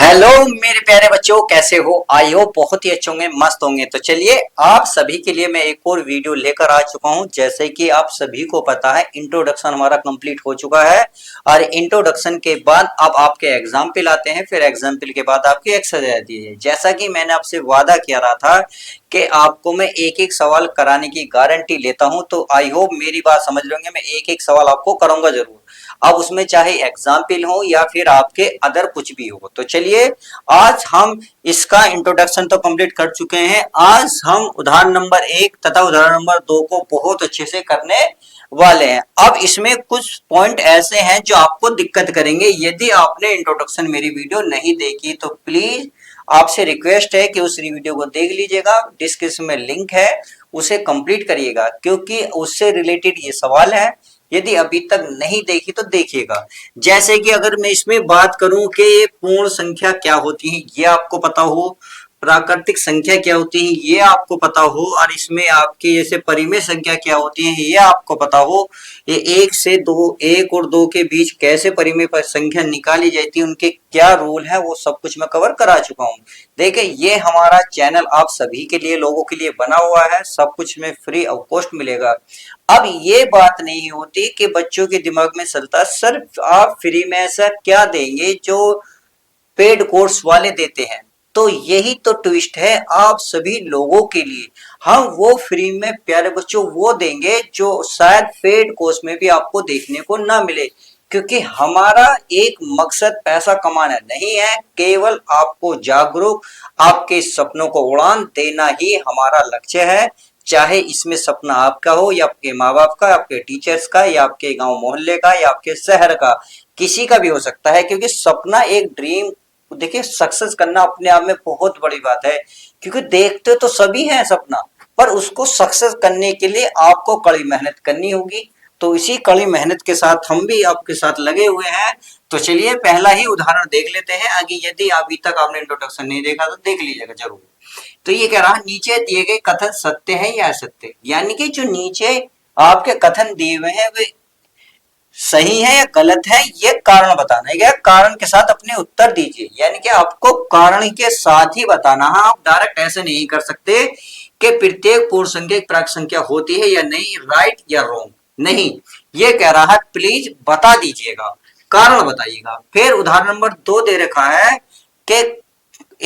Hello मेरे प्यारे बच्चों, कैसे हो? आई हो बहुत ही अच्छे होंगे, मस्त होंगे। तो चलिए आप सभी के लिए मैं एक और वीडियो लेकर आ चुका हूं। जैसे कि आप सभी को पता है, इंट्रोडक्शन हमारा कंप्लीट हो चुका है और इंट्रोडक्शन के बाद अब आपके एग्जाम्पल आते हैं, फिर एग्जाम्पल के बाद आपकी एक्सरसाइज आती है। जैसा कि मैंने आपसे वादा किया रहा था कि आपको मैं एक एक सवाल कराने की गारंटी लेता हूं, तो आई होप मेरी बात समझ रहे होंगे। मैं एक एक सवाल आपको कराऊंगा जरूर, अब उसमें चाहे एग्जाम्पल हो या फिर आपके अदर कुछ भी हो। तो चलिए आज हम इसका इंट्रोडक्शन तो कंप्लीट कर चुके हैं। आज हम उदाहरण नंबर 1 तथा उदाहरण नंबर 2 को बहुत अच्छे से करने वाले हैं। अब इसमें कुछ पॉइंट ऐसे हैं जो आपको दिक्कत करेंगे। यदि आपने इंट्रोडक्शन मेरी वीडियो नहीं देखी तो प्लीज आपसे रिक्वेस्ट है कि उस वीडियो को देख लीजिएगा। डिस्क्रिप्शन में लिंक है, उसे कंप्लीट करिएगा क्योंकि उससे रिलेटेड ये सवाल है। यदि अभी तक नहीं देखी तो देखिएगा। जैसे कि अगर मैं इसमें बात करूं कि पूर्ण संख्या क्या होती है, ये आपको पता हो, प्राकृतिक संख्या क्या होती है ये आपको पता हो, और इसमें आपकी जैसे परिमेय संख्या क्या होती है ये आपको पता हो, ये एक से दो, एक और दो के बीच कैसे परिमेय संख्या निकाली जाती है, उनके क्या रूल है, वो सब कुछ मैं कवर करा चुका हूँ। देखिए ये हमारा चैनल आप सभी के लिए, लोगों के लिए बना हुआ है, सब कुछ में फ्री ऑफ कॉस्ट मिलेगा। अब ये बात नहीं होती कि बच्चों के दिमाग में चलता सर आप फ्री में ऐसा क्या देंगे जो पेड कोर्स वाले देते हैं। तो यही तो ट्विस्ट है आप सभी लोगों के लिए। हम वो फ्री में प्यारे बच्चों वो देंगे जो शायद पेड कोर्स में भी आपको देखने को ना मिले, क्योंकि हमारा एक मकसद पैसा कमाना नहीं है, केवल आपको जागरूक, आपके सपनों को उड़ान देना ही हमारा लक्ष्य है। चाहे इसमें सपना आपका हो या आपके माँ बाप का, आपके टीचर्स का, या आपके गांव मोहल्ले का, या आपके शहर का, किसी का भी हो सकता है। क्योंकि सपना एक ड्रीम, देखिए सक्सेस करना अपने आप में बहुत बड़ी बात है, क्योंकि देखते तो सभी हैं सपना, पर उसको सक्सेस करने के लिए आपको कड़ी मेहनत करनी होगी। तो इसी कड़ी मेहनत के साथ हम भी आपके साथ लगे हुए हैं। तो चलिए पहला ही उदाहरण देख लेते हैं। आगे यदि अभी तक आपने इंट्रोडक्शन नहीं देखा तो देख लीजिएगा जरूर। तो ये कह रहा नीचे दिए गए कथन सत्य है या असत्य, यानी कि जो नीचे आपके कथन दिए हुए हैं वे सही है या गलत है, ये कारण बताना है। कारण के साथ अपने उत्तर दीजिए, यानी कि आपको कारण के साथ ही बताना है। आप डायरेक्ट ऐसे नहीं कर सकते कि प्रत्येक पूर्ण संख्या एक प्राक संख्या होती है या नहीं, राइट या रॉन्ग, नहीं। ये कह रहा है प्लीज बता दीजिएगा, कारण बताइएगा। फिर उदाहरण नंबर 2 दे रखा है कि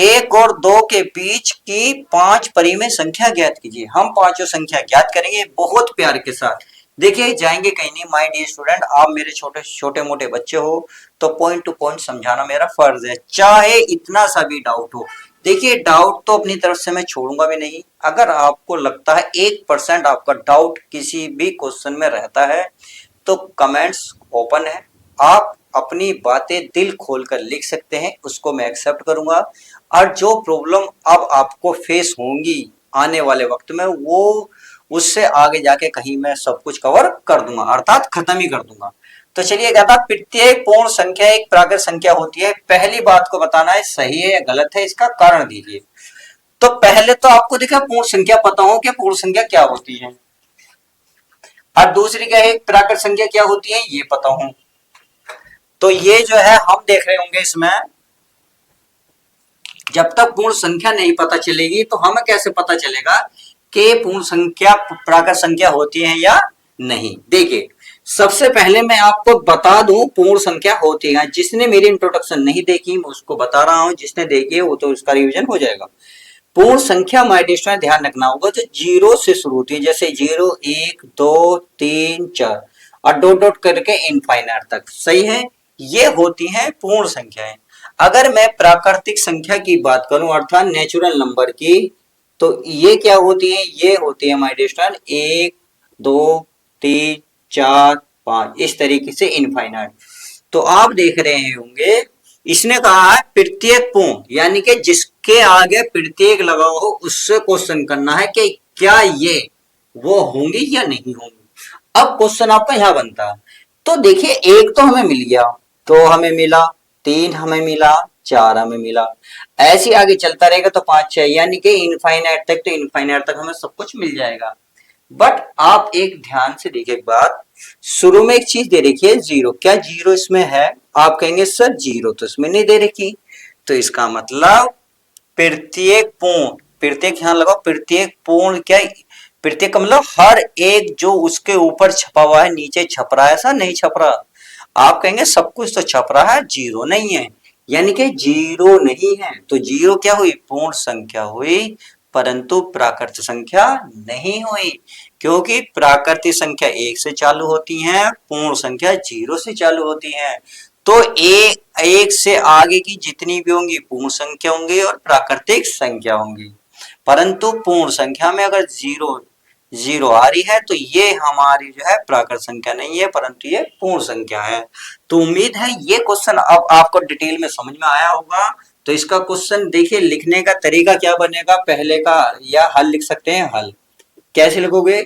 1 और 2 के बीच की 5 परिमेय संख्या ज्ञात कीजिए। हम पांचों संख्या ज्ञात करेंगे बहुत प्यार के साथ। देखिए जाएंगे कहीं नहीं माय डियर स्टूडेंट, आप मेरे छोटे छोटे मोटे बच्चे हो तो पॉइंट टू पॉइंट समझाना मेरा फर्ज है, चाहे इतना सा भी डाउट हो। देखिए डाउट तो अपनी तरफ से मैं छोड़ूंगा भी नहीं। अगर आपको लगता है 1% आपका डाउट किसी भी क्वेश्चन में रहता है तो कमेंट्स ओपन है, आप अपनी बातें दिल खोलकर लिख सकते हैं, उसको मैं एक्सेप्ट करूंगा। और जो प्रॉब्लम अब आपको फेस होंगी आने वाले वक्त में, वो उससे आगे जाके कहीं मैं सब कुछ कवर कर दूंगा, अर्थात खत्म ही कर दूंगा। तो चलिए कहता प्रत्येक पूर्ण संख्या एक प्राकृत संख्या होती है। पहली बात को बताना है सही है या गलत है, इसका कारण दीजिए। तो पहले तो आपको देखा पूर्ण संख्या पता हो कि पूर्ण संख्या क्या होती है, और दूसरी क्या है प्राकृत संख्या क्या होती है ये पता हो। तो ये जो है हम देख रहे होंगे इसमें, जब तक पूर्ण संख्या नहीं पता चलेगी तो हमें कैसे पता चलेगा कि पूर्ण संख्या प्राकृत संख्या होती है या नहीं। देखिए सबसे पहले मैं आपको बता दूं पूर्ण संख्या होती है। जिसने मेरी इंट्रोडक्शन नहीं देखी मैं उसको बता रहा हूं, जिसने देखी है वो तो उसका रिवीजन हो जाएगा। पूर्ण संख्या माय डियर में ध्यान रखना होगा जो 0 से शुरू होती है, जैसे 0 1 2 3 4 और डॉट डॉट करके इनफाइनाइट तक, सही है, ये होती है पूर्ण संख्याएं। अगर मैं प्राकृतिक संख्या की बात करूं अर्थात नेचुरल नंबर की, तो ये क्या होती है, ये होती है माय डियर 1 2 3 4 5 इस तरीके से इनफाइनाइट। तो आप देख रहे होंगे इसने कहा है प्रत्येक पूर्ण, यानी कि जिसके आगे प्रत्येक लगा हो उससे क्वेश्चन करना है कि क्या ये वो होंगी या नहीं होंगी। अब क्वेश्चन आपका यहां बनता है। तो देखिए एक तो हमें मिल गया, तो हमें मिला 3, हमें मिला 4, हमें मिला, ऐसे आगे चलता रहेगा तो 5 6, यानी कि इनफाइनाइट तक, तो इनफाइनाइट तक हमें सब कुछ मिल जाएगा। बट आप एक ध्यान से देखिए एक बात, शुरू में एक चीज दे रखी है 0, क्या 0 इसमें है? आप कहेंगे सर 0 तो इसमें नहीं दे रखी। तो इसका मतलब प्रत्येक पूर्ण, प्रत्येक यहां लगाओ, प्रत्येक पूर्ण क्या, प्रत्येक का मतलब हर एक जो उसके ऊपर छपा हुआ है नीचे छप रहा है, ऐसा नहीं छप रहा। आप कहेंगे सब कुछ तो छप रहा है, जीरो नहीं है, यानी कि जीरो नहीं है। तो जीरो क्या हुई, पूर्ण संख्या हुई, परंतु प्राकृत संख्या नहीं हुई, क्योंकि प्राकृतिक संख्या एक से चालू होती है, पूर्ण संख्या जीरो से चालू होती है। तो एक से आगे की जितनी भी होंगी पूर्ण संख्या होंगी और प्राकृतिक संख्या होंगी, परंतु पूर्ण संख्या में अगर जीरो जीरो आ रही है तो ये हमारी जो है प्राकृत संख्या नहीं है, परंतु ये पूर्ण संख्या है। तो उम्मीद है ये क्वेश्चन अब आपको डिटेल में समझ में आया होगा। तो इसका क्वेश्चन देखिए, लिखने का तरीका क्या बनेगा, पहले का या हल लिख सकते हैं। हल कैसे लिखोगे,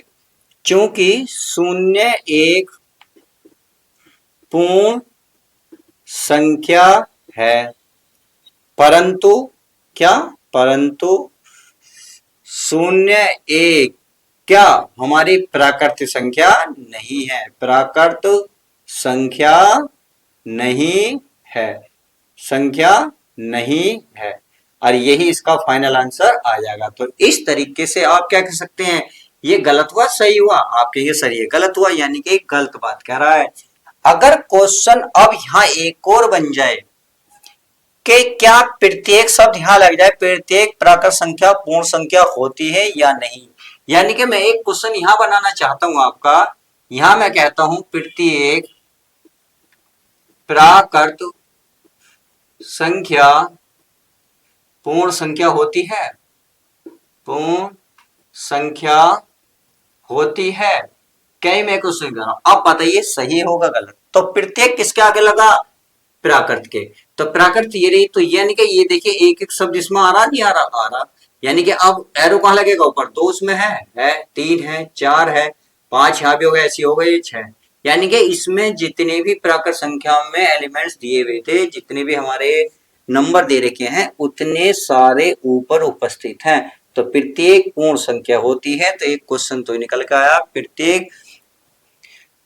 क्योंकि शून्य एक पूर्ण संख्या है, परंतु क्या, परंतु शून्य एक क्या हमारी प्राकृतिक संख्या नहीं है, प्राकृत संख्या नहीं है, संख्या नहीं है, और यही इसका फाइनल आंसर आ जाएगा। तो इस तरीके से आप क्या कह सकते हैं, ये गलत हुआ सही हुआ, आप कहिए सर ये गलत हुआ, यानी कि गलत बात कह रहा है। अगर क्वेश्चन अब यहां एक और बन जाए कि क्या प्रत्येक शब्द यहां लग जाए, प्रत्येक प्राकृत संख्या पूर्ण संख्या होती है या नहीं, यानी कि मैं एक क्वेश्चन यहां बनाना चाहता हूं आपका, यहां मैं कहता हूं प्रत्येक प्राकृत संख्या पूर्ण संख्या होती है, पूर्ण संख्या होती है, क्या मैं क्वेश्चन कर रहा हूं, अब बताइए सही होगा गलत। तो प्रत्येक किसके आगे लगा, प्राकृत के, तो प्राकृत ये रही, तो यानी कि ये देखिए एक एक शब्द इसमें आ रहा नहीं आ रहा, आ रहा, यानी कि अब एरो कहां लगेगा, ऊपर, दो उसमें है, तीन है, चार है, पांच यहां भी हो गए, ऐसी हो गई, छह, यानी कि इसमें जितने भी प्राकृत संख्या में एलिमेंट्स दिए हुए थे, जितने भी हमारे नंबर दे रखे हैं, उतने सारे ऊपर उपस्थित हैं। तो प्रत्येक पूर्ण संख्या होती है, तो एक क्वेश्चन तो निकल के आया, प्रत्येक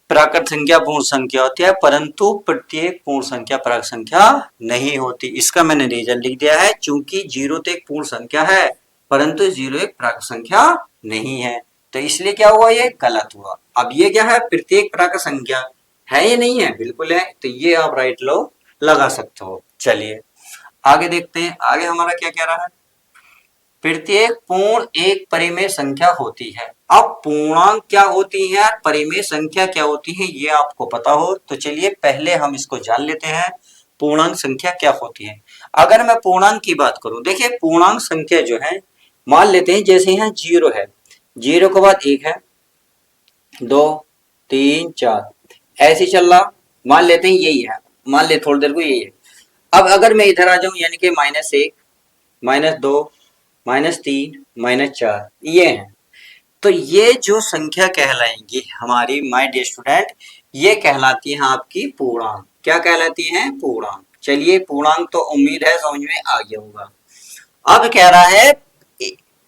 प्राकृत संख्या पूर्ण संख्या होती है, परंतु प्रत्येक पूर्ण संख्या प्राकृत संख्या नहीं होती। इसका मैंने रीजन लिख दिया है, चूंकि जीरो तो एक पूर्ण संख्या है, परंतु जीरो एक प्राकृत संख्या नहीं है, तो इसलिए क्या हुआ, ये गलत हुआ। अब ये क्या है, प्रत्येक प्राकृत संख्या है या नहीं है, बिल्कुल है, तो ये आप राइट लो लगा सकते हो। चलिए आगे देखते हैं, आगे हमारा क्या कह रहा है, प्रत्येक पूर्ण एक परिमेय संख्या होती है। अब पूर्णांक क्या होती है, परिमेय संख्या क्या होती है, ये आपको पता हो तो चलिए पहले हम इसको जान लेते हैं, पूर्णांक संख्या क्या होती है। अगर मैं पूर्णांक की बात करूं, देखिए पूर्णांक संख्या जो है, मान लेते हैं जैसे यहाँ जीरो है, जीरो के बाद एक है, दो, तीन, चार, ऐसे चल रहा, मान लेते हैं यही है, मान ले थोड़ी देर को यही है। अब अगर मैं इधर आ जाऊं, यानी कि माइनस एक, माइनस दो, माइनस तीन, माइनस चार, ये है, तो ये जो संख्या कहलाएंगी हमारी, माय डियर स्टूडेंट, ये कहलाती है आपकी पूर्णांक। क्या कहलाती है, पूर्णांक। चलिए पूर्णांक तो उम्मीद है समझ में आ गया होगा। अब कह रहा है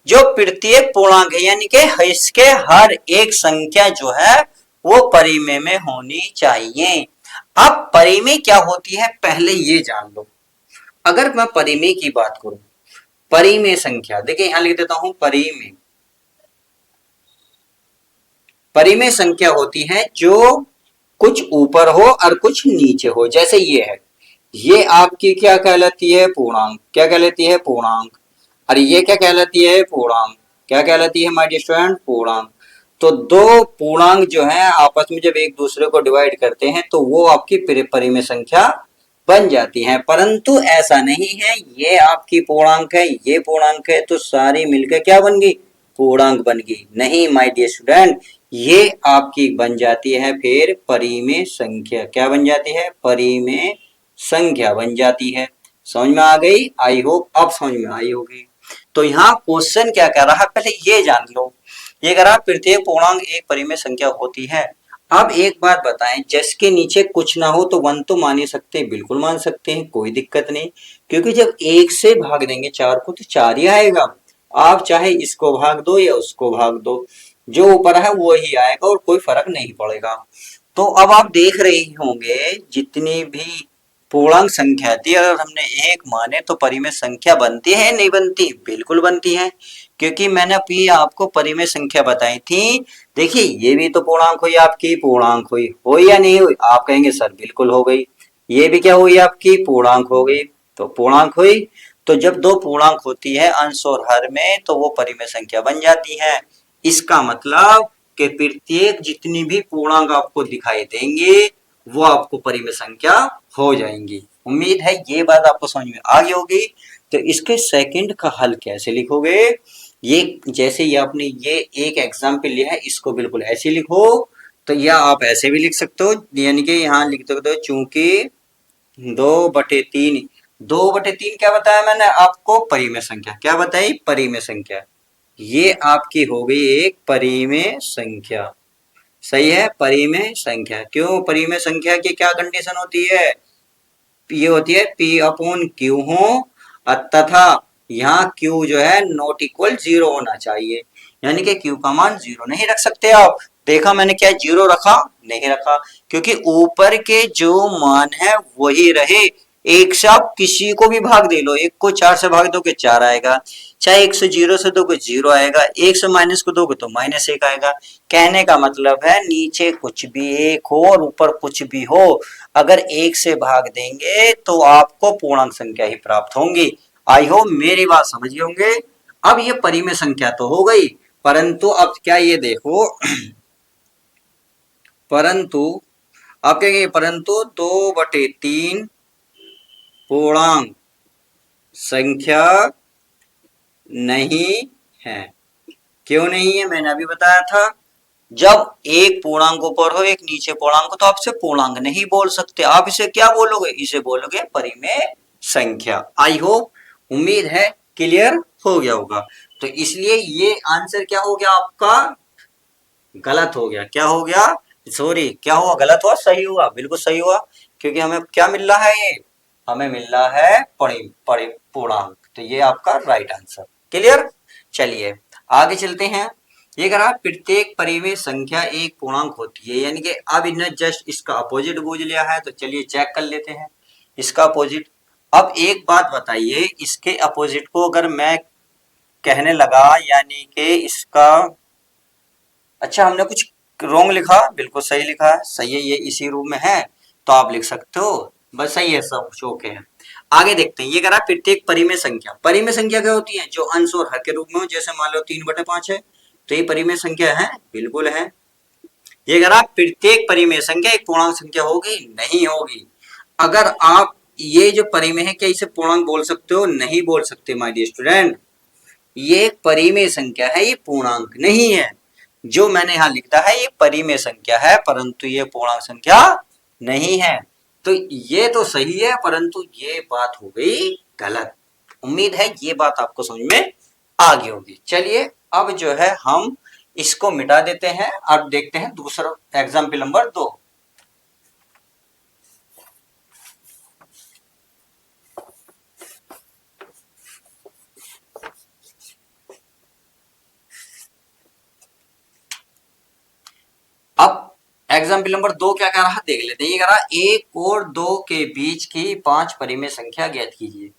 जो प्रत्येक पूर्णांक है, यानी कि इसके हर एक संख्या जो है वो परिमेय में होनी चाहिए। अब परिमेय क्या होती है पहले ये जान लो। अगर मैं परिमेय की बात करूं, परिमेय संख्या, देखिए यहां लिख देता हूं परिमेय, परिमेय संख्या होती है जो कुछ ऊपर हो और कुछ नीचे हो, जैसे ये है, ये आपकी क्या कहलाती है, पूर्णांक। क्या कहलाती है, पूर्णांक। और ये क्या कहलाती है, पूर्णांक। क्या कहलाती है माय डियर स्टूडेंट, पूर्णांक। तो दो पूर्णांक जो है आपस में जब एक दूसरे को डिवाइड करते हैं तो वो आपकी परिमेय संख्या बन जाती है, परंतु ऐसा नहीं है, ये आपकी पूर्णांक है, ये पूर्णांक है, तो सारी मिलकर क्या बन गई, पूर्णांक बन गई। नहीं माय डियर स्टूडेंट, ये आपकी बन जाती है फिर परिमेय संख्या। क्या बन जाती है, परिमेय संख्या बन जाती है। समझ में आ गई, आई होप अब समझ में आई होगी। तो यहाँ क्वेश्चन क्या कह रहा है, पहले ये जान लो, ये कह रहा है प्रत्येक पूर्णांक एक परिमेय संख्या होती है। अब एक बात बताएं, जिसके नीचे कुछ ना हो तो वन तो मान ही सकते हैं, बिल्कुल मान सकते हैं, कोई दिक्कत नहीं, क्योंकि जब एक से भाग देंगे चार को तो चार ही आएगा। आप चाहे इसको भाग दो या उसको भाग दो, जो ऊपर है वो ही आएगा और कोई फर्क नहीं पड़ेगा। तो अब आप देख रहे होंगे जितनी भी पूर्णांक संख्या थी, अगर हमने एक माने तो परिमेय संख्या बनती है नहीं बनती? बिल्कुल बनती है, क्योंकि मैंने अभी आपको परिमेय संख्या बताई थी। देखिए ये भी तो पूर्णांक हुई आपकी, पूर्णांक हुई या नहीं हुई? आप कहेंगे सर बिल्कुल हो गई। ये भी क्या हुई आपकी? पूर्णांक हो गई। तो पूर्णांक हुई, तो जब दो पूर्णांक होती है अंश और हर में तो वो परिमेय संख्या बन जाती है। इसका मतलब कि प्रत्येक जितनी भी पूर्णांक आपको दिखाई देंगे वो आपको परिमेय संख्या हो जाएंगी। उम्मीद है ये बात आपको समझ में आ गई होगी। तो इसके सेकंड का हल कैसे लिखोगे? ये जैसे ये आपने ये एक एग्जाम्पल लिया है, इसको बिल्कुल ऐसे लिखो। तो या आप ऐसे भी लिख सकते हो, यानी कि यहाँ लिख सकते हो चूंकि 2/3, 2/3 क्या बताया मैंने आपको? परिमेय संख्या। क्या बताई? परिमेय संख्या। ये आपकी हो गई एक परिमेय संख्या। सही है, परिमेय संख्या। क्यों? परिमेय संख्या की क्या कंडीशन होती है? ये होती है P/Q हो, तथा यहाँ Q जो है नॉट इक्वल 0 होना चाहिए, यानी कि Q का मान 0 नहीं रख सकते आप। देखा मैंने क्या 0 रखा? नहीं रखा, क्योंकि ऊपर के जो मान है वही रहे। एक से आप किसी को भी भाग दे लो, एक को 4 से भाग दोगे 4 आएगा, चाहे एक से 0 से दोगे 0 आएगा, एक से माइनस को दोगे तो -1 आएगा। कहने का मतलब है नीचे कुछ भी एक हो और ऊपर कुछ भी हो, अगर एक से भाग देंगे तो आपको पूर्णांक संख्या ही प्राप्त होंगी। आई होप मेरी बात समझ गए होंगे। अब ये परिमेय संख्या तो हो गई, परंतु अब क्या ये देखो परंतु अब क्या, परंतु 2/3 पूर्णांक संख्या नहीं है। क्यों नहीं है? मैंने अभी बताया था, जब एक पूर्णांक ऊपर हो एक नीचे पूर्णांक हो तो आप इसे पूर्णांक नहीं बोल सकते, आप इसे क्या बोलोगे? इसे बोलोगे परिमेय संख्या। आई होप, उम्मीद है क्लियर हो गया होगा। तो इसलिए ये आंसर क्या हो गया आपका? गलत हो गया। क्या हो गया? सॉरी, क्या हुआ? गलत हुआ? सही हुआ? बिल्कुल सही हुआ, क्योंकि हमें क्या मिल रहा है? ये हमें मिल रहा है पूर्णांक। तो ये आपका राइट आंसर। क्लियर? चलिए आगे चलते हैं। ये कह रहा प्रत्येक परिमेय संख्या एक पूर्णांक होती है, यानी कि अब इन्हें जस्ट इसका अपोजिट बूझ लिया है। तो चलिए चेक कर लेते हैं इसका अपोजिट। अब एक बात बताइए, इसके अपोजिट को अगर मैं कहने लगा, यानी कि इसका, अच्छा हमने कुछ रॉन्ग लिखा? बिल्कुल सही लिखा है, सही है, ये इसी रूप में है तो आप लिख सकते हो, बस सही है, सब ओके है। आगे देखते हैं। ये कह रहा प्रत्येक परिमेय संख्या। परिमेय संख्या क्या होती है? जो अंश और हर के रूप में हो, जैसे मान लो 3/5 है तो ये परिमेय संख्या है। बिल्कुल है। ये कह रहा प्रत्येक परिमेय संख्या एक पूर्णांक संख्या होगी? नहीं होगी। अगर आप ये जो परिमेय है, क्या इसे पूर्णांक बोल सकते हो? नहीं बोल सकते माय डियर स्टूडेंट। ये एक परिमेय संख्या है, ये पूर्णांक नहीं है। जो मैंने यहां लिखा है ये परिमेय संख्या है, परंतु ये पूर्णांक संख्या नहीं है। तो ये तो सही है, परंतु ये बात हो गई गलत। उम्मीद है ये बात आपको समझ में आ गई होगी। चलिए अब जो है हम इसको मिटा देते हैं। अब देखते हैं दूसरा एग्जाम्पल नंबर 2। अब एग्जाम्पल नंबर 2 क्या कह रहा देख लेते हैं। ये कह रहा 1 और 2 के बीच की 5 परिमेय संख्या ज्ञात कीजिए।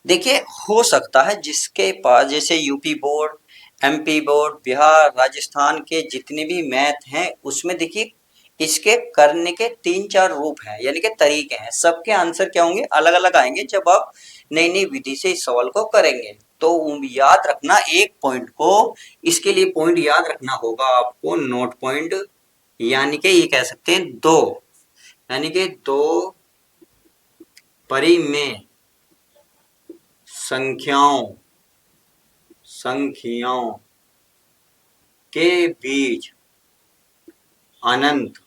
देखिए हो सकता है जिसके पास, जैसे UP board, MP board, Bihar, Rajasthan के जितने भी मैथ हैं उसमें देखिए इसके करने के 3-4 रूप हैं, यानी कि तरीके हैं। सबके आंसर क्या होंगे? अलग अलग आएंगे जब आप नई नई विधि से इस सवाल को करेंगे। तो याद रखना एक पॉइंट को, इसके लिए पॉइंट याद रखना होगा आपको, नोट पॉइंट, यानी कि ये कह सकते हैं 2, यानी कि 2 परिमेय संख्याओं के बीच अनंत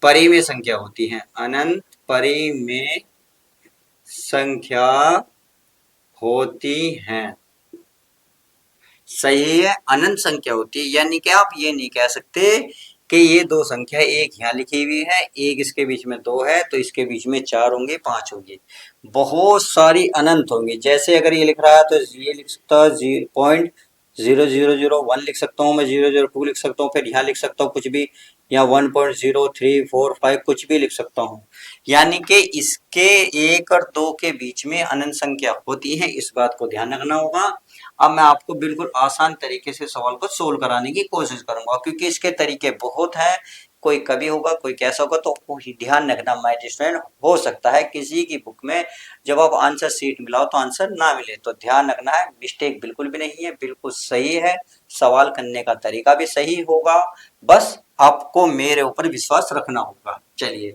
परिमेय संख्या होती है। अनंत परिमेय संख्या होती है। सही है, अनंत संख्या होती है, यानी कि आप ये नहीं कह सकते कि ये दो संख्या, एक यहाँ लिखी हुई है, एक इसके बीच में 2 है तो इसके बीच में 4 होंगे, 5 होंगे, बहुत सारी अनंत होंगी। जैसे अगर ये लिख रहा है तो ये लिख सकता है 0.0001 लिख सकता हूँ मैं, 002 लिख सकता हूँ, फिर यहाँ लिख सकता हूँ कुछ भी, या 1.0345 कुछ भी लिख सकता हूँ। यानी कि इसके 1 और 2 के बीच में अनंत संख्या होती है, इस बात को ध्यान रखना होगा। अब मैं आपको बिल्कुल आसान तरीके से सवाल को सोल्व कराने की कोशिश करूंगा, क्योंकि इसके तरीके बहुत हैं, कोई कभी होगा कोई कैसा होगा, तो ध्यान रखना माय स्टूडेंट। हो सकता है किसी की बुक में जब आप आंसर शीट मिलाओ तो आंसर ना मिले, तो ध्यान रखना है, मिस्टेक बिल्कुल भी नहीं है, बिल्कुल सही है, सवाल करने का तरीका भी सही होगा, बस आपको मेरे ऊपर विश्वास रखना होगा। चलिए,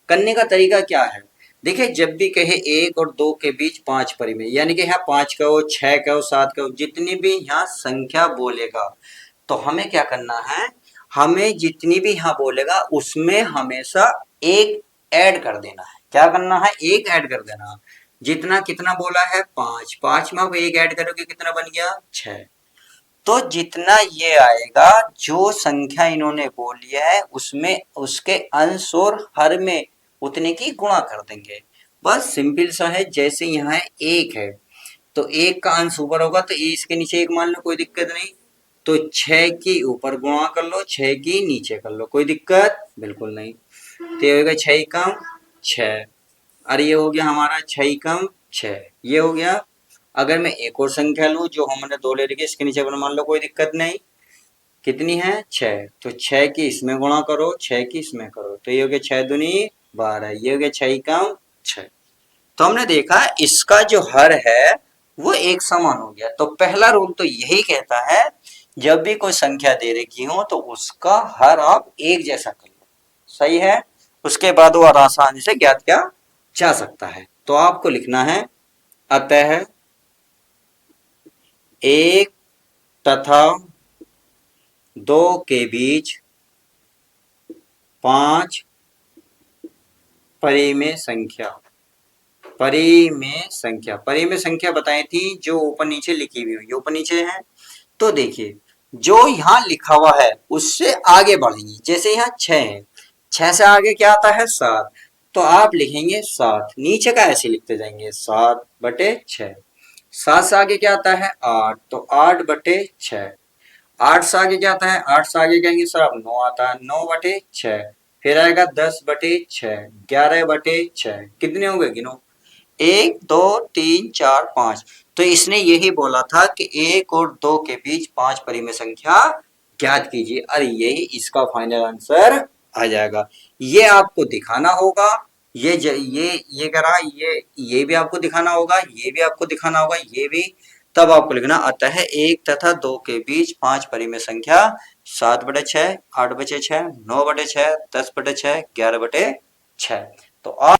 करने का तरीका क्या है, देखिए जब भी कहे 1 और 2 के बीच 5 परिमेय, यानी कि यहाँ 5 कहो, 6 कहो, 7 कहो, जितनी भी यहाँ संख्या बोलेगा तो हमें क्या करना है, हमें जितनी भी यहाँ बोलेगा उसमें हमेशा एक ऐड कर देना है। क्या करना है, एक ऐड कर देना। जितना कितना बोला है 5, 5 में आप एक ऐड करोगे कितना बन गया 6। तो जितना ये आएगा, जो संख्या इन्होंने बोली है उसमें उसके अंश और हर में उतने की गुणा कर देंगे। बस सिंपल सा है। जैसे यहाँ एक है तो एक का अंश ऊपर होगा तो इसके नीचे एक मान लो, कोई दिक्कत नहीं। तो 6 की ऊपर गुणा कर लो, 6 की नीचे कर लो, कोई दिक्कत बिल्कुल नहीं। तो ये होगा 6 कम 6, और ये हो गया हमारा 6 कम 6, ये हो गया। अगर मैं एक और संख्या लूं जो हमने 2 ले रखी, इसके नीचे मान लो, कोई दिक्कत नहीं। कितनी है 6, तो 6 की इसमें गुणा करो, 6 की इसमें करो, तो ये हो गया 6 दूनी 12, ये हो गया 6 कम 6। तो हमने देखा इसका जो हर है वो एक समान हो गया। तो पहला रूल तो यही कहता है, जब भी कोई संख्या दे रखी हो तो उसका हर आप एक जैसा कर लो, सही है। उसके बाद वो आसानी से ज्ञात किया जा सकता है। तो आपको लिखना है, अतः एक तथा 2 के बीच 5 परिमेय संख्या, परिमेय संख्या, परिमेय संख्या बताई थी जो ऊपर नीचे लिखी हुई है, ऊपर नीचे है। तो देखिए जो यहाँ लिखा हुआ है उससे आगे बढ़ेंगे। जैसे यहाँ 6 है, 6 से आगे क्या आता है 7, तो आप लिखेंगे 7, नीचे का ऐसे लिखते जाएंगे 7/6। 7 से आगे क्या आता है 8, तो 8/6। 8 से आगे क्या आता है, 8 से आगे कहेंगे सर अब 9 आता है, 9/6। फिर आएगा 10/6, 11/6। कितने हो गए गिनो, 1 2 3 4 5। तो इसने यही बोला था कि 1 और 2 के बीच 5 परिमेय संख्या ज्ञात कीजिए, और यही इसका फाइनल आंसर आ जाएगा। ये आपको दिखाना होगा, ये करा, ये भी आपको दिखाना होगा, ये भी आपको दिखाना होगा, ये भी। तब आपको लिखना, अतः 1 तथा 2 के बीच 5 परिमेय संख्या 7/6, 8/6, 9/6, 10/6, 11/6। तो आप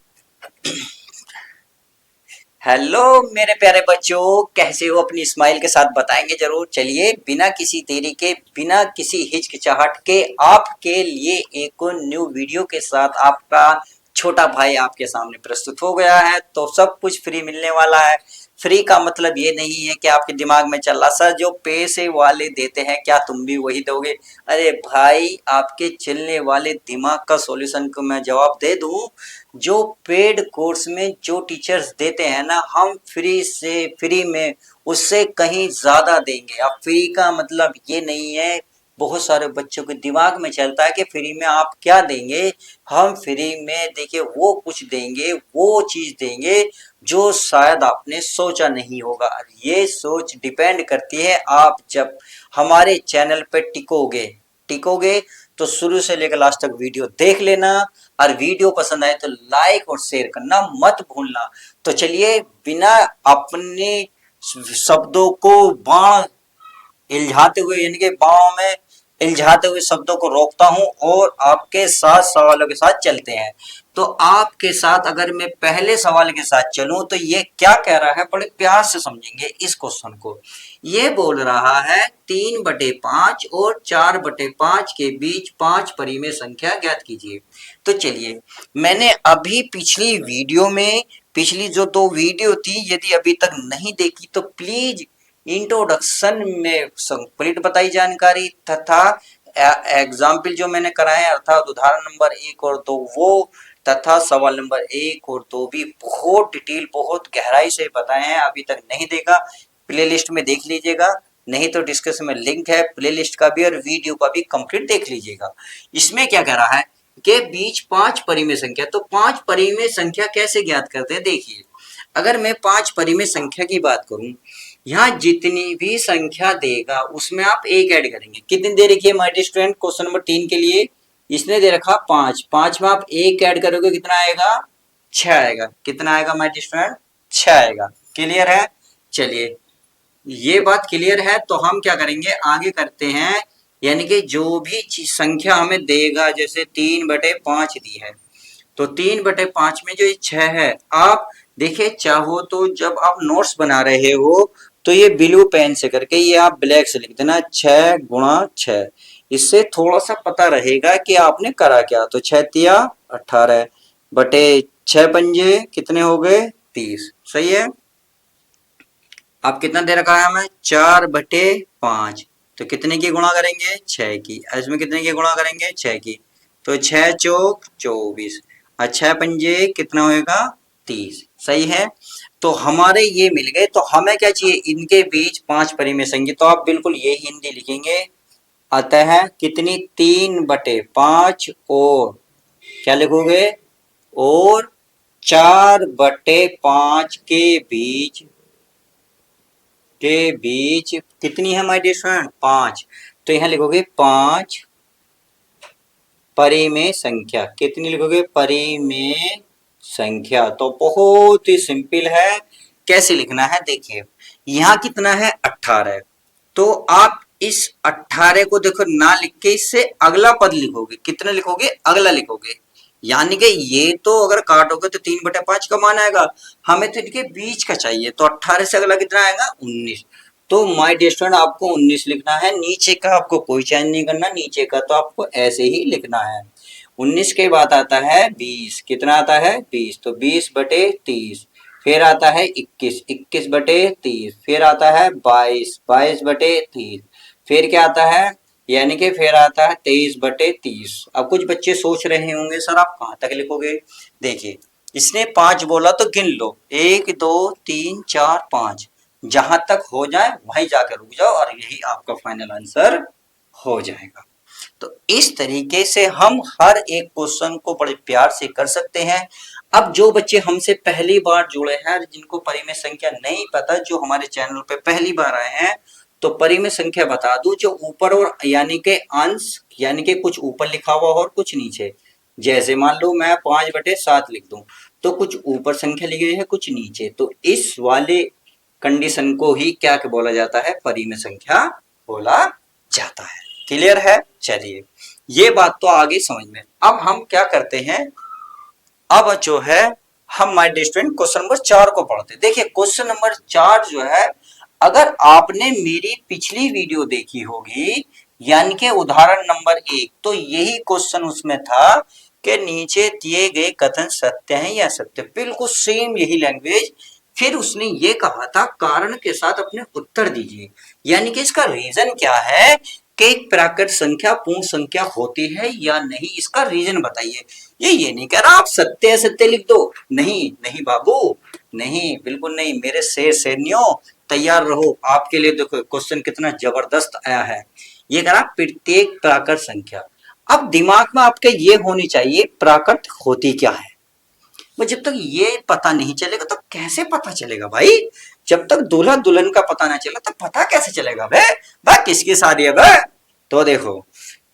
हेलो मेरे प्यारे बच्चों, कैसे हो, अपनी स्माइल के साथ बताएंगे जरूर। चलिए बिना किसी देरी के, बिना किसी हिचकिचाहट के आपके लिए एक न्यू वीडियो के साथ आपका छोटा भाई आपके सामने प्रस्तुत हो गया है। तो सब कुछ फ्री मिलने वाला है। फ्री का मतलब ये नहीं है कि आपके दिमाग में चल रहा सर जो पैसे वाले देते हैं क्या तुम भी वही दोगे। अरे भाई, आपके चलने वाले दिमाग का सॉल्यूशन को मैं जवाब दे दूं, जो पेड कोर्स में जो टीचर्स देते हैं ना, हम फ्री में उससे कहीं ज्यादा देंगे। अब फ्री का मतलब ये नहीं है, बहुत सारे बच्चों के दिमाग में चलता है कि फ्री में आप क्या देंगे। हम फ्री में देखिए वो कुछ देंगे, वो चीज देंगे जो शायद आपने सोचा नहीं होगा। ये सोच डिपेंड करती है आप जब हमारे चैनल पे टिकोगे तो शुरू से लेकर लास्ट तक वीडियो देख लेना, और वीडियो पसंद आए तो लाइक और शेयर करना मत भूलना। तो चलिए बिना अपने शब्दों को बाण इल्झाते हुए, यानी कि बाणों में इल्झाते हुए शब्दों को रोकता हूं और आपके साथ सवालों के साथ चलते हैं। तो आपके साथ अगर मैं पहले सवाल के साथ चलूं तो ये क्या कह रहा है, बड़े प्यार से समझेंगे इस क्वेश्चन को। ये बोल रहा है 3/5 और 4/5 के बीच 5 परिमेय संख्या ज्ञात कीजिए। तो चलिए, मैंने अभी पिछली वीडियो में, पिछली जो 2 वीडियो थी, यदि अभी तक नहीं देखी तो प्लीज इंट्रोडक्शन में कंप्लीट बताई जानकारी तथा एग्जाम्पल जो मैंने कराए अर्थात उदाहरण नंबर 1 और 2 वो, तथा सवाल नंबर 1 और 2 भी बहुत डिटेल, बहुत गहराई से बताए हैं। अभी तक नहीं देखा, प्लेलिस्ट में देख लीजिएगा, नहीं तो डिस्क्रिप्शन में लिंक है प्लेलिस्ट का भी और वीडियो का भी कंप्लीट देख लीजिएगा। इसमें क्या कह रहा है के बीच 5 परिमेय संख्या, तो 5 परिमेय संख्या कैसे ज्ञात करते हैं देखिए। अगर मैं 5 परिमेय संख्या की बात करूं, यहाँ जितनी भी संख्या देगा उसमें आप एक ऐड करेंगे। कितनी दे रखी है माय स्टूडेंट क्वेश्चन नंबर 3 के लिए, इसने दे रखा 5, 5 में आप एक ऐड करोगे कितना आएगा 6 आएगा। कितना आएगा माय स्टूडेंट 6 आएगा। क्लियर है? चलिए ये बात क्लियर है तो हम क्या करेंगे आगे करते हैं। यानी कि जो भी संख्या हमें देगा, जैसे 3/5 दी है तो 3/5 में जो ये 6 है, आप देखिए चाहो तो जब आप नोट्स बना रहे हो तो ये ब्लू पेन से करके ये आप ब्लैक से लिख देना 6 × 6। इससे थोड़ा सा पता रहेगा कि आपने करा क्या। तो 6×3 = 18 बटे 6×5 कितने हो गए 30। सही है। अब कितना दे रखा है हमें 4/5, तो कितने की गुणा करेंगे 6 की। इसमें कितने की गुणा करेंगे 6 की, तो 6 चौक 24 और 6×5 कितना होएगा 30। सही है। तो हमारे ये मिल गए। तो हमें क्या चाहिए इनके बीच 5 परिमेय संख्या, तो आप बिल्कुल ये हिंदी लिखेंगे। अतः कितनी 3/5 और क्या लिखोगे और 4/5 के बीच कितनी है माय डियर फ्रेंड 5। तो यहां लिखोगे 5 परिमेय संख्या। कितनी लिखोगे परिमेय संख्या। तो बहुत ही सिंपल है। कैसे लिखना है देखिए, यहां कितना है 18, तो आप इस 18 को देखो ना लिख के इससे अगला पद लिखोगे। कितना लिखोगे अगला लिखोगे। यानी कि ये तो अगर काटोगे तो 3/5 का मान आएगा, हमें तो इनके बीच का चाहिए। तो 18 से अगला कितना आएगा 19। तो माय डियर स्टूडेंट आपको 19 लिखना है। नीचे का आपको कोई चेंज नहीं करना, नीचे का तो आपको ऐसे ही लिखना है। 19 के बाद आता है 20। कितना आता है 20, तो 20/30। फिर आता है 21, 21/30। फिर आता है 22, 22/30। फिर क्या आता है, यानी कि फिर आता है 23/30। अब कुछ बच्चे सोच रहे होंगे सर आप कहाँ तक लिखोगे। देखिए इसने 5 बोला तो गिन लो 1 2 3 4 5, जहां तक हो जाए वहीं जाकर रुक जाओ और यही आपका फाइनल आंसर हो जाएगा। तो इस तरीके से हम हर एक क्वेश्चन को बड़े प्यार से कर सकते हैं। अब जो बच्चे हमसे पहली बार जुड़े हैं, जिनको परिमेय संख्या नहीं पता, जो हमारे चैनल पे पहली बार आए हैं, तो परिमेय संख्या बता दूं, जो ऊपर और यानी के अंश यानी कि कुछ ऊपर लिखा हुआ और कुछ नीचे। जैसे मान लो मैं 5/7 लिख दूं तो कुछ ऊपर संख्या लिखी गई है कुछ नीचे, तो इस वाले कंडीशन को ही क्या बोला जाता है परिमेय संख्या बोला जाता है। क्लियर है? चलिए ये बात तो आगे समझ में। अब हम क्या करते हैं, अब जो है हम my dear student question number 4 को पढ़ते हैं। देखिए क्वेश्चन नंबर 4 जो है, अगर आपने मेरी पिछली वीडियो देखी होगी यानी कि उदाहरण नंबर 1, तो यही क्वेश्चन उसमें था कि नीचे दिए गए कथन सत्य हैं या असत्य। बिल्कुल सेम यही लैंग्वेज। फिर उसने ये कहा था कारण के साथ अपने उत्तर दीजिए। यानी कि इसका रीजन क्या है कि एक प्राकृत संख्या पूर्ण संख्या होती है या नहीं, इसका रीजन बताइए। ये नहीं कह रहा आप सत्य असत्य लिख दो। नहीं नहीं बाबू, नहीं बिल्कुल नहीं। मेरे शेर शेरनियों तैयार रहो, आपके लिए देखो क्वेश्चन कितना जबरदस्त आया है। ये कह रहा प्रत्येक प्राकृत संख्या। अब दिमाग में आपके ये होनी चाहिए प्राकृत होती क्या है। वो जब तक ये पता नहीं चलेगा तो कैसे पता चलेगा भाई। जब तक दूल्हा दुल्हन का पता ना चले तो पता कैसे चलेगा भाई किसकी शादी है भाई। तो देखो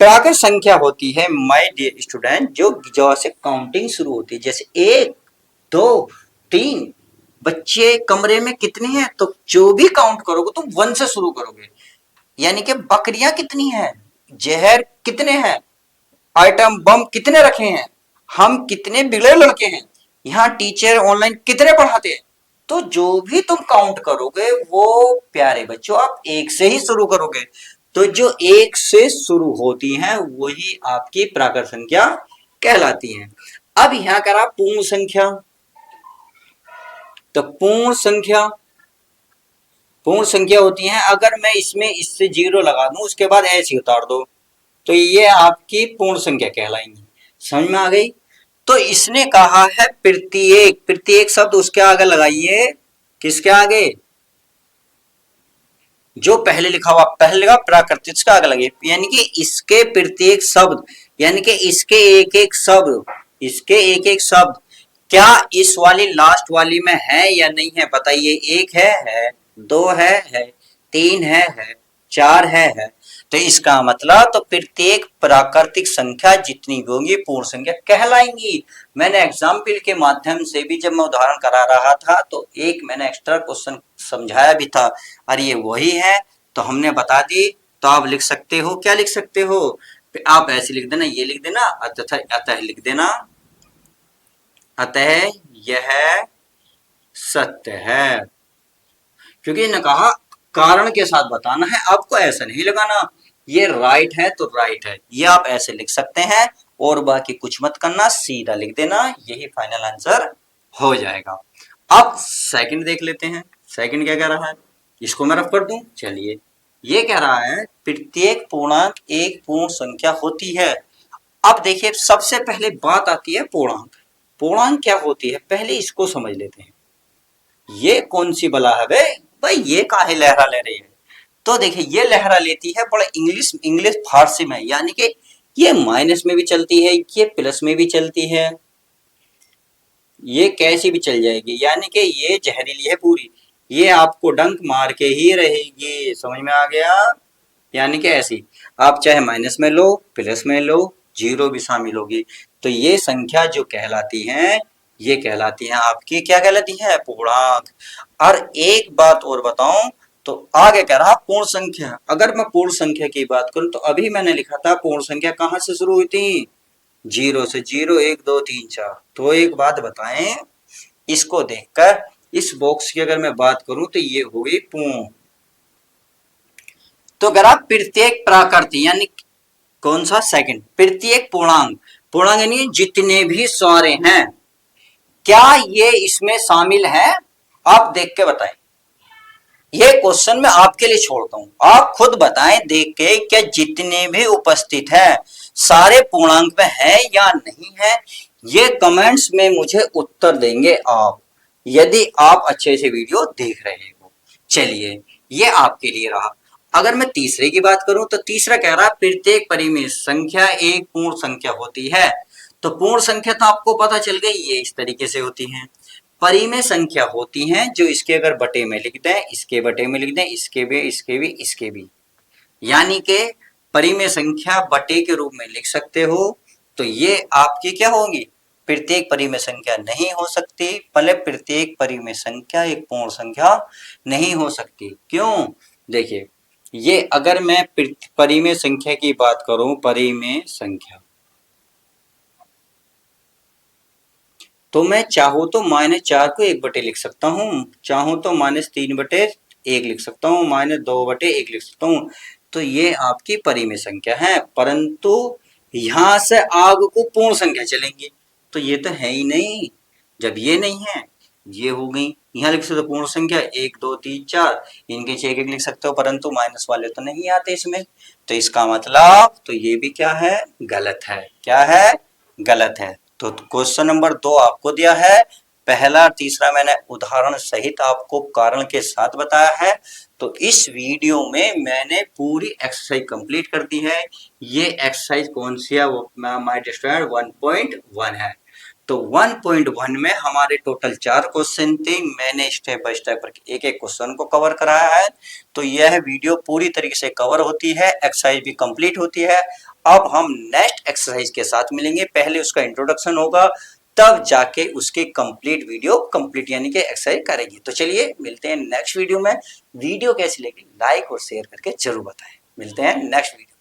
प्राकृत संख्या होती है माय डियर स्टूडेंट जो से काउंटिंग शुरू होती है। जैसे 1 2 3, बच्चे कमरे में कितने हैं, तो जो भी काउंट करोगे तुम 1 से शुरू करोगे। यानी कि बकरियां कितनी हैं, जहर कितने हैं, आइटम बम कितने रखे हैं, हम कितने बिगड़े लड़के हैं, यहाँ टीचर ऑनलाइन कितने पढ़ाते हैं। तो जो भी तुम काउंट करोगे वो प्यारे बच्चों आप 1 से ही शुरू करोगे। तो जो 1 से शुरू होती हैं वही आपकी प्राकृत संख्या कहलाती हैं। अब यहां करा पूर्ण संख्या, तो पूर्ण संख्या होती हैं, अगर मैं इसमें इससे 0 लगा दूं उसके बाद ऐसे उतार दो तो ये आपकी पूर्ण संख्या कहलाएंगी। समझ में आ गई। तो इसने कहा है प्रत्येक, प्रत्येक शब्द उसके आगे लगाइए, किसके आगे जो पहले लिखा हुआ, पहले लिखा प्राकृतिक, इसका आगे लगे, यानी कि इसके प्रत्येक शब्द, यानी कि इसके एक एक शब्द, इसके एक एक शब्द क्या इस वाली लास्ट वाली में है या नहीं है, बताइए। एक है, दो है, तीन है, चार है। तो इसका मतलब तो प्रत्येक प्राकृतिक संख्या जितनी भी होंगी पूर्ण संख्या कहलाएंगी। मैंने एग्जाम्पल के माध्यम से भी जब मैं उदाहरण करा रहा था तो एक मैंने एक्स्ट्रा क्वेश्चन समझाया भी था, और ये वही है तो हमने बता दी। तो आप लिख सकते हो, क्या लिख सकते हो, आप ऐसे लिख देना, ये लिख देना, अतः लिख देना, अतः यह सत्य है। क्योंकि इन्होंने कहा कारण के साथ बताना है, आपको ऐसा नहीं लगाना ये राइट है तो राइट है, ये आप ऐसे लिख सकते हैं और बाकी कुछ मत करना, सीधा लिख देना, यही फाइनल आंसर हो जाएगा। अब सेकंड देख लेते हैं, सेकंड क्या कह रहा है, इसको मैं रफ कर दूं, चलिए। ये कह रहा है प्रत्येक पूर्णांक एक पूर्ण संख्या होती है। अब देखिए सबसे पहले बात आती है पूर्णांक। पूर्णांक क्या होती है पहले इसको समझ लेते हैं। ये कौन सी बला है भाई, ये काहे लहरा ले रही है। तो देखिए ये लहरा लेती है बड़ा इंग्लिश फारसी में, यानी कि ये माइनस में भी चलती है, ये प्लस में भी चलती है, ये कैसी भी चल जाएगी, यानी कि ये जहरीली है पूरी, ये आपको डंक मार के ही रहेगी, समझ में आ गया। यानी कि ऐसी आप चाहे माइनस में लो प्लस में लो, जीरो भी शामिल होगी, तो ये संख्या जो कहलाती है ये कहलाती है आपकी, क्या कहलाती है, पूर्णांक। और एक बात और बताऊं तो आगे कह रहा पूर्ण संख्या। अगर मैं पूर्ण संख्या की बात करूं तो अभी मैंने लिखा था पूर्ण संख्या कहां से शुरू हुई थी, जीरो से, जीरो एक दो तीन चार। तो एक बात बताएं, इसको देखकर इस बॉक्स की अगर मैं बात करूं तो ये हुई पूर्ण। तो अगर आप प्रत्येक प्राकृतिक यानी कौन सा, सेकंड, प्रत्येक पूर्णांक, पूर्णांक यानी जितने भी सारे हैं, क्या ये इसमें शामिल है, आप देख के बताएं। ये क्वेश्चन मैं आपके लिए छोड़ता हूं, आप खुद बताएं देख के, क्या जितने भी उपस्थित हैं सारे पूर्णांक में है या नहीं है। ये कमेंट्स में मुझे उत्तर देंगे आप, यदि आप अच्छे से वीडियो देख रहे हो। चलिए ये आपके लिए रहा। अगर मैं तीसरे की बात करूं तो तीसरा कह रहा है प्रत्येक परिमेय संख्या एक पूर्ण संख्या होती है। तो पूर्ण संख्या तो आपको पता चल गई, ये इस तरीके से होती है। परिमेय संख्या होती हैं जो इसके अगर बटे में लिख दें, इसके बटे में लिख दें, इसके भी, इसके भी, इसके भी, यानी कि परिमेय संख्या बटे के रूप में लिख सकते हो। तो ये आपकी क्या होगी, प्रत्येक परिमेय संख्या नहीं हो सकती, मतलब प्रत्येक परिमेय संख्या एक पूर्ण संख्या नहीं हो सकती। क्यों, देखिए ये अगर मैं परिमेय संख्या की बात करूं, परिमेय संख्या, तो मैं चाहूं तो -4 को 1/1 लिख सकता हूं, चाहूं तो -3/1 लिख सकता हूं, -2/1 लिख सकता हूं। तो ये आपकी परिमेय संख्या है, परंतु यहां से आगे को पूर्ण संख्या चलेंगी, तो ये तो है ही नहीं। जब ये नहीं है, ये हो गई, यहाँ लिख सकते हो पूर्ण संख्या 1 2 3 4, इनके 1 लिख सकते हो, परंतु माइनस वाले तो नहीं आते इसमें। तो इसका मतलब तो ये भी क्या है, गलत है, क्या है, गलत है। तो क्वेश्चन नंबर 2 आपको दिया है, पहला तीसरा मैंने उदाहरण सहित आपको कारण के साथ बताया है। तो इस वीडियो में मैंने पूरी एक्सरसाइज कंप्लीट कर दी है। ये एक्सरसाइज कौन सी है, वो माय स्टूडेंट 1.1 है। तो 1.1 में हमारे टोटल 4 क्वेश्चन थे, मैंने स्टेप बाय स्टेप एक एक क्वेश्चन को कवर कराया है। तो यह वीडियो पूरी तरीके से कवर होती है, एक्सरसाइज भी कंप्लीट होती है। अब हम नेक्स्ट एक्सरसाइज के साथ मिलेंगे, पहले उसका इंट्रोडक्शन होगा, तब जाके उसकी कंप्लीट वीडियो कंप्लीट यानी कि एक्सरसाइज करेंगे। तो चलिए मिलते हैं नेक्स्ट वीडियो में। वीडियो कैसी लगी लाइक और शेयर करके जरूर बताएं। मिलते हैं नेक्स्ट वीडियो।